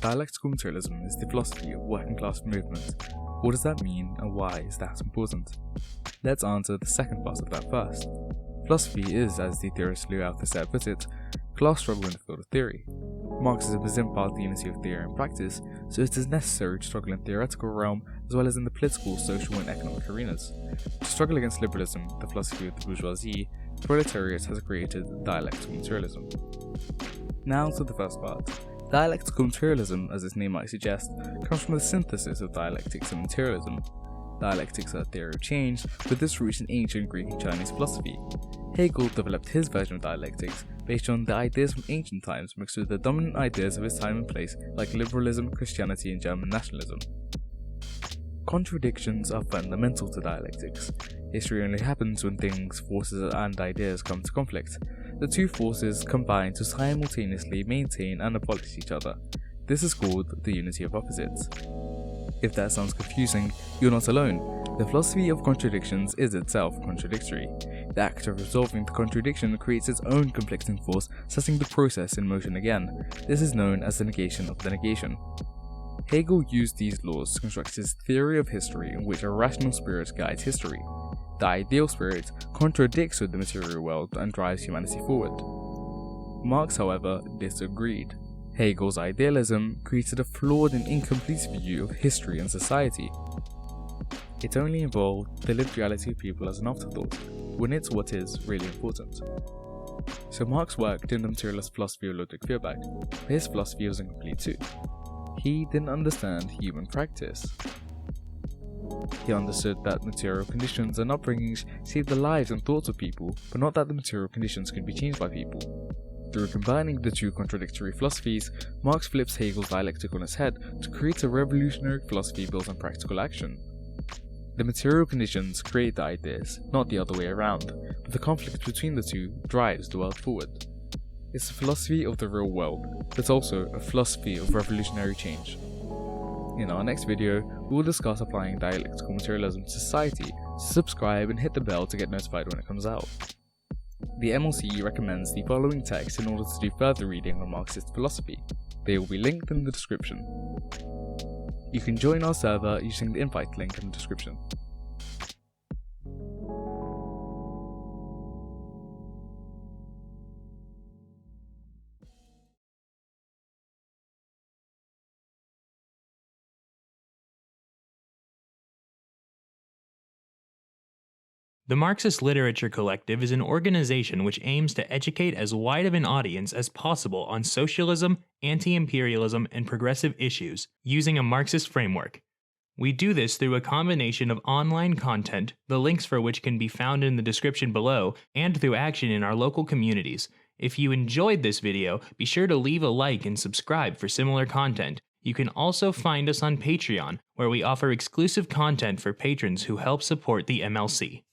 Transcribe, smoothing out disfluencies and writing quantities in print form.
Dialectical materialism is the philosophy of working class movement. What does that mean and why is that important? Let's answer the second part of that first. Philosophy is, as the theorist Lou Althusser put it, class struggle in the field of theory. Marxism is in part the unity of theory and practice, so it is necessary to struggle in the theoretical realm as well as in the political, social and economic arenas. To struggle against liberalism, the philosophy of the bourgeoisie, the proletariat has created dialectical materialism. Now to the first part. Dialectical materialism, as its name might suggest, comes from the synthesis of dialectics and materialism. Dialectics are a theory of change, with its roots in ancient Greek and Chinese philosophy. Hegel developed his version of dialectics based on the ideas from ancient times mixed with the dominant ideas of his time and place like liberalism, Christianity and German nationalism. Contradictions are fundamental to dialectics. History only happens when things, forces and ideas come to conflict. The two forces combine to simultaneously maintain and abolish each other. This is called the unity of opposites. If that sounds confusing, you're not alone. The philosophy of contradictions is itself contradictory. The act of resolving the contradiction creates its own conflicting force, setting the process in motion again. This is known as the negation of the negation. Hegel used these laws to construct his theory of history in which a rational spirit guides history. The ideal spirit contradicts with the material world and drives humanity forward. Marx, however, disagreed. Hegel's idealism created a flawed and incomplete view of history and society. It only involved the lived reality of people as an afterthought, when it's what is really important. So Marx worked in the materialist philosophy of Ludwig Feuerbach, but his philosophy was incomplete too. He didn't understand human practice. He understood that material conditions and upbringings shape the lives and thoughts of people, but not that the material conditions can be changed by people. Through combining the two contradictory philosophies, Marx flips Hegel's dialectic on its head to create a revolutionary philosophy built on practical action. The material conditions create the ideas, not the other way around, but the conflict between the two drives the world forward. It's a philosophy of the real world, but also a philosophy of revolutionary change. In our next video, we will discuss applying dialectical materialism to society, so subscribe and hit the bell to get notified when it comes out. The MLC recommends the following text in order to do further reading on Marxist philosophy. They will be linked in the description. You can join our server using the invite link in the description. The Marxist Literature Collective is an organization which aims to educate as wide of an audience as possible on socialism, anti-imperialism, and progressive issues, using a Marxist framework. We do this through a combination of online content, the links for which can be found in the description below, and through action in our local communities. If you enjoyed this video, be sure to leave a like and subscribe for similar content. You can also find us on Patreon, where we offer exclusive content for patrons who help support the MLC.